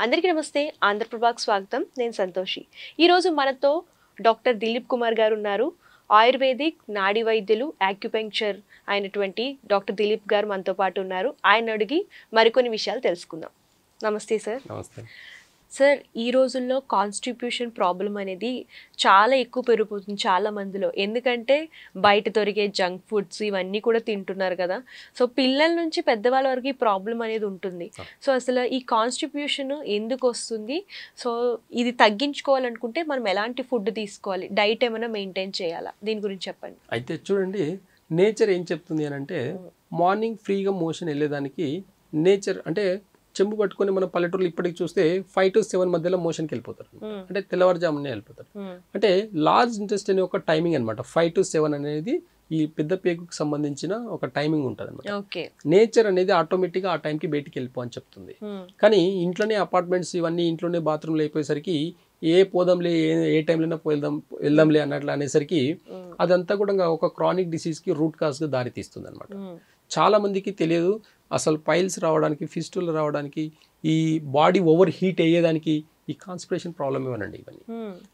అందరికీ నమస్తే. ఆంధ్రప్రభకు స్వాగతం. నేను సంతోషి. ఈరోజు మనతో డాక్టర్ దిలీప్ కుమార్ గారు ఉన్నారు. ఆయుర్వేదిక్ నాడీ వైద్యులు, యాక్యుపంక్చర్ అయినటువంటి డాక్టర్ దిలీప్ గారు మనతో పాటు ఉన్నారు. ఆయన అడిగి మరికొన్ని విషయాలు తెలుసుకుందాం. నమస్తే సార్. నమస్తే సార్. ఈ రోజుల్లో కాన్స్టిట్యూషన్ ప్రాబ్లం అనేది చాలా ఎక్కువ పెరిగిపోతుంది చాలా మందిలో. ఎందుకంటే బయట దొరికే జంక్ ఫుడ్స్ ఇవన్నీ కూడా తింటున్నారు కదా. సో పిల్లల నుంచి పెద్దవాళ్ళ వరకు ఈ ప్రాబ్లం అనేది ఉంటుంది. సో అసలు ఈ కాన్స్టిట్యూషన్ ఎందుకు వస్తుంది? సో ఇది తగ్గించుకోవాలనుకుంటే మనం ఎలాంటి ఫుడ్ తీసుకోవాలి? డైట్ ఏమైనా మెయింటైన్ చేయాలా? దీని గురించి చెప్పండి. అయితే చూడండి, నేచర్ ఏం చెప్తుంది అని అంటే మార్నింగ్ ఫ్రీగా మోషన్ వెళ్ళేదానికి నేచర్ అంటే చెంబు పట్టుకొని మన పల్లెటూరులో ఇప్పటికి చూస్తే 5 to 7 మధ్యలో మోషన్కి వెళ్ళిపోతారు. అంటే తెల్లవారుజామునే వెళ్ళిపోతారు. అంటే లార్జ్ ఇంటెస్టైన్ యొక్క టైమింగ్ అనమాట. 5 to 7 అనేది ఈ పెద్ద పేగుకి సంబంధించిన ఒక టైమింగ్ ఉంటుంది అనమాట. నేచర్ అనేది ఆటోమేటిక్గా ఆ టైంకి బయటికి వెళ్ళిపో అని చెప్తుంది. కానీ ఇంట్లోనే అపార్ట్మెంట్స్ ఇవన్నీ ఇంట్లోనే బాత్రూమ్లు అయిపోయేసరికి పోదాంలే ఏ టైంలో వెళ్దాంలే అన్నట్లు అనేసరికి అదంతా కూడా ఒక క్రానిక్ డిసీజ్కి రూట్ కాజ్గా దారి తీస్తుంది అనమాట. చాలా మందికి తెలియదు అసలు పైల్స్ రావడానికి, ఫిస్టుల్ రావడానికి, ఈ బాడీ ఓవర్ హీట్ అయ్యేదానికి ఈ కాన్స్టిపేషన్ ప్రాబ్లమ్ ఇవ్వనండి ఇవన్నీ.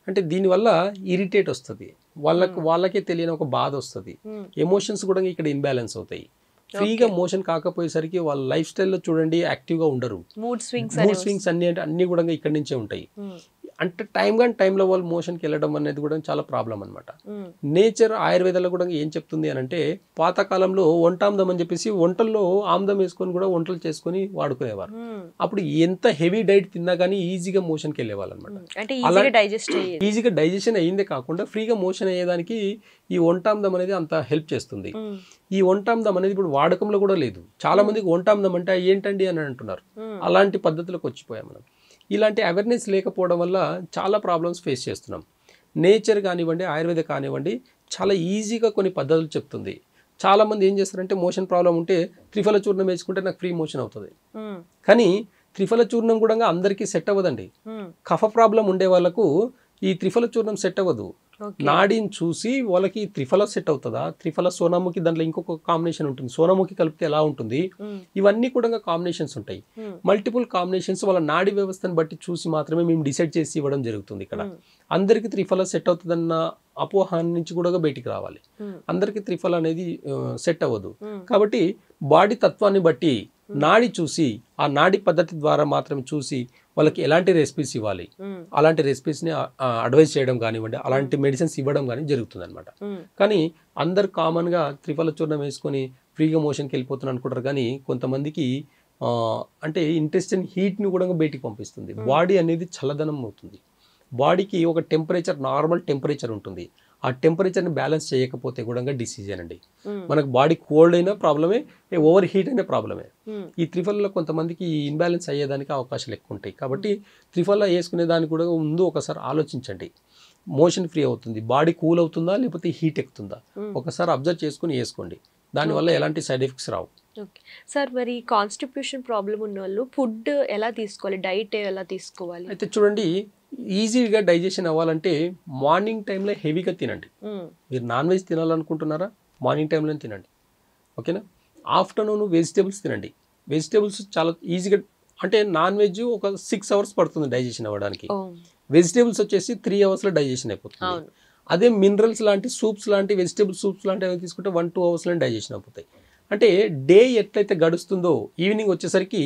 అంటే దీనివల్ల ఇరిటేట్ వస్తుంది, వాళ్ళకే తెలియని ఒక బాధ వస్తుంది, ఎమోషన్స్ కూడా ఇక్కడ ఇంబ్యాలెన్స్ అవుతాయి. ఫ్రీగా మోషన్ కాకపోయేసరికి వాళ్ళ లైఫ్ స్టైల్లో చూడండి యాక్టివ్గా ఉండరు. మూడ్ స్వింగ్స్ అన్ని కూడా ఇక్కడి నుంచే ఉంటాయి. అంటే టైంలో వాళ్ళు మోషన్కి వెళ్ళడం అనేది కూడా చాలా ప్రాబ్లం అనమాట. నేచర్ ఆయుర్వేదాలో కూడా ఏం చెప్తుంది అని అంటే పాతకాలంలో వంటాందం అని చెప్పేసి వంటల్లో ఆమ్దం వేసుకొని కూడా వంటలు చేసుకొని వాడుకునేవారు. అప్పుడు ఎంత హెవీ డైట్ తిన్నా కానీ ఈజీగా మోషన్కి వెళ్ళేవాళ్ళు అనమాట. ఈజీగా డైజెషన్ అయ్యిందే కాకుండా ఫ్రీగా మోషన్ అయ్యేదానికి ఈ వంటాందం అనేది అంత హెల్ప్ చేస్తుంది. ఈ వంటాందం అనేది ఇప్పుడు వాడకంలో కూడా లేదు. చాలా మందికి వంటాందం అంటే ఏంటండి అని అంటున్నారు. అలాంటి పద్ధతులకు వచ్చిపోయాం మనం. ఇలాంటి అవేర్నెస్ లేకపోవడం వల్ల చాలా ప్రాబ్లమ్స్ ఫేస్ చేస్తున్నాం. నేచర్ కానివ్వండి, ఆయుర్వేద కానివ్వండి, చాలా ఈజీగా కొన్ని పద్ధతులు చెప్తుంది. చాలా మంది ఏం చేస్తారంటే మోషన్ ప్రాబ్లం ఉంటే త్రిఫల చూర్ణం వేసుకుంటే నాకు ఫ్రీ మోషన్ అవుతుంది. కానీ త్రిఫల చూర్ణం కూడా అందరికీ సెట్ అవ్వదండి. కఫ ప్రాబ్లం ఉండే వాళ్ళకు ఈ త్రిఫల చూర్ణం సెట్ అవ్వదు. నాడిని చూసి వాళ్ళకి త్రిఫల సెట్ అవుతుందా, త్రిఫల సోనాముఖి దాంట్లో ఇంకొక కాంబినేషన్ ఉంటుంది, సోనాముఖి కలిపితే ఎలా ఉంటుంది, ఇవన్నీ కూడా కాంబినేషన్స్ ఉంటాయి. మల్టిపుల్ కాంబినేషన్స్ వాళ్ళ నాడి వ్యవస్థను బట్టి చూసి మాత్రమే మేము డిసైడ్ చేసి ఇవ్వడం జరుగుతుంది. ఇక్కడ అందరికి త్రిఫల సెట్ అవుతుందన్న అపోహ నుంచి కూడా బయటికి రావాలి. అందరికి త్రిఫల అనేది సెట్ అవ్వదు. కాబట్టి బాడీ తత్వాన్ని బట్టి నాడి చూసి ఆ నాడి పద్ధతి ద్వారా మాత్రం చూసి వాళ్ళకి ఎలాంటి రెసిపీస్ ఇవ్వాలి, అలాంటి రెసిపీస్ని అడ్వైస్ చేయడం కానివ్వండి, అలాంటి మెడిసిన్స్ ఇవ్వడం కానీ జరుగుతుంది అనమాట. కానీ అందరు కామన్గా త్రిఫల చూర్ణం వేసుకొని ఫ్రీగా మోషన్కి వెళ్ళిపోతున్నారు అనుకుంటారు. కానీ కొంతమందికి అంటే ఇంటెస్టైన్ హీట్ని కూడా బయటికి పంపిస్తుంది. బాడీ అనేది చల్లదనం అవుతుంది. బాడీకి ఒక టెంపరేచర్, నార్మల్ టెంపరేచర్ ఉంటుంది. ఆ టెంపరేచర్ని బ్యాలెన్స్ చేయకపోతే కూడా డిసీజ్ అండి. మనకు బాడీ కోల్డ్ అయినా ప్రాబ్లమే, ఓవర్ హీట్ అయినా ప్రాబ్లమే. ఈ త్రిఫలలో కొంతమందికి ఇన్బ్యాలెన్స్ అయ్యేదానికి అవకాశాలు ఎక్కువ ఉంటాయి. కాబట్టి త్రిఫల వేసుకునే దానికి కూడా ముందు ఒకసారి ఆలోచించండి. మోషన్ ఫ్రీ అవుతుంది, బాడీ కూల్ అవుతుందా లేకపోతే హీట్ ఎక్కుతుందా ఒకసారి అబ్జర్వ్ చేసుకుని వేసుకోండి. దానివల్ల ఎలాంటి సైడ్ ఎఫెక్ట్స్ రావు. సార్, మరి కాన్స్టిట్యూషన్ ప్రాబ్లం ఉన్న వాళ్ళు ఫుడ్ ఎలా తీసుకోవాలి, డైట్ ఎలా తీసుకోవాలి? అయితే చూడండి, ఈజీగా డైజెషన్ అవ్వాలంటే మార్నింగ్ టైంలో హెవీగా తినండి. మీరు నాన్ వెజ్ తినాలనుకుంటున్నారా, మార్నింగ్ టైంలో తినండి, ఓకేనా. ఆఫ్టర్నూన్ వెజిటేబుల్స్ తినండి. వెజిటేబుల్స్ చాలా ఈజీగా, అంటే నాన్ వెజ్ ఒక 6 hours పడుతుంది డైజెషన్ అవ్వడానికి. వెజిటేబుల్స్ వచ్చేసి 3 hours డైజెషన్ అయిపోతుంది. అదే మినరల్స్ లాంటి సూప్స్ లాంటి, వెజిటేబుల్ సూప్స్ లాంటివి తీసుకుంటే 1-2 hours డైజెషన్ అయిపోతాయి. అంటే డే ఎట్లయితే గడుస్తుందో ఈవినింగ్ వచ్చేసరికి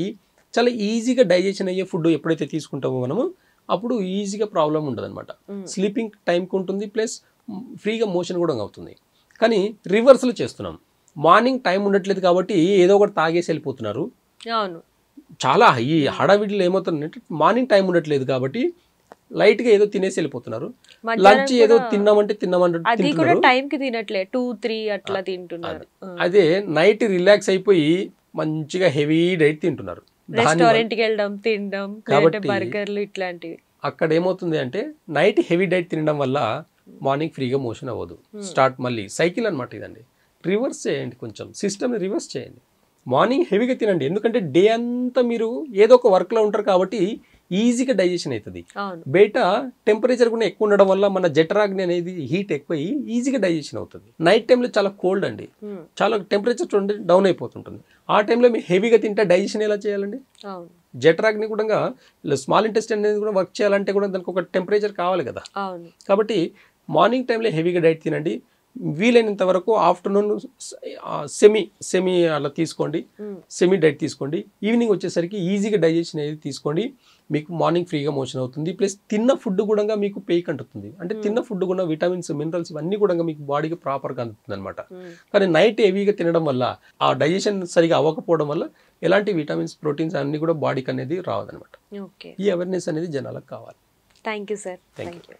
చాలా ఈజీగా డైజెషన్ అయ్యే ఫుడ్ ఎప్పుడైతే తీసుకుంటామో మనము అప్పుడు ఈజీగా ప్రాబ్లం ఉండదు అనమాట. స్లీపింగ్ టైంకి ఉంటుంది, ప్లస్ ఫ్రీగా మోషన్ కూడా అవుతుంది. కానీ రివర్స్లో చేస్తున్నాం. మార్నింగ్ టైం ఉండట్లేదు కాబట్టి ఏదో ఒకటి తాగేసి వెళ్ళిపోతున్నారు. చాలా ఈ హడావిడిలో ఏమవుతుందంటే మార్నింగ్ టైం ఉండట్లేదు కాబట్టి లైట్గా ఏదో తినేసి వెళ్ళిపోతున్నారు. లంచ్ ఏదో తిన్నామంటే అదే నైట్ రిలాక్స్ అయిపోయి మంచిగా హెవీ డైట్ తింటున్నారు. అక్కడ ఏమవుతుంది అంటే నైట్ హెవీ డైట్ తినడం వల్ల మార్నింగ్ ఫ్రీగా మోషన్ అవ్వదు. స్టార్ట్ మళ్ళీ సైకిల్ అనమాట ఇదండి. రివర్స్ చేయండి, కొంచెం సిస్టమ్ని రివర్స్ చేయండి. మార్నింగ్ హెవీగా తినండి, ఎందుకంటే డే అంతా మీరు ఏదో ఒక వర్క్లో ఉంటారు కాబట్టి ఈజీగా డైజెషన్ అవుతుంది. అవును. బయట టెంపరేచర్ కూడా ఎక్కువ ఉండడం వల్ల మన జఠరాగ్ని అనేది హీట్ ఎక్కువై ఈజీగా డైజెషన్ అవుతుంది. నైట్ టైంలో చాలా కోల్డ్ అండి, చాలా టెంపరేచర్ చూడండి డౌన్ అయిపోతుంటుంది. ఆ టైంలో మీరు హెవీగా తింటే డైజెషన్ ఎలా చేయాలండి? అవును. జఠరాగ్ని కూడా స్మాల్ ఇంటెస్టైన్ అనేది కూడా వర్క్ చేయాలంటే కూడా దానికి ఒక టెంపరేచర్ కావాలి కదా. అవును. కాబట్టి మార్నింగ్ టైంలో హెవీగా డైట్ తినండి. వీలైనంత వరకు ఆఫ్టర్నూన్ సెమీ అలా తీసుకోండి, సెమీ డైట్ తీసుకోండి. ఈవినింగ్ వచ్చేసరికి ఈజీగా డైజెషన్ అనేది తీసుకోండి. మీకు మార్నింగ్ ఫ్రీగా మోషన్ అవుతుంది. ప్లస్ తిన్న ఫుడ్ కూడా మీకు పేక్ అంటుతుంది. అంటే తిన్న ఫుడ్ కూడా విటమిన్స్, మినరల్స్ ఇవన్నీ కూడా మీకు బాడీకి ప్రాపర్గా అందుతుంది అనమాట. కానీ నైట్ హెవీగా తినడం వల్ల ఆ డైజెషన్ సరిగా అవ్వకపోవడం వల్ల ఎలాంటి విటమిన్స్, ప్రోటీన్స్ అన్నీ కూడా బాడీకి అనేది రావదనమాట. ఓకే. ఈ అవేర్నెస్ అనేది జనాలకు కావాలి. Thank you sir. Thank you.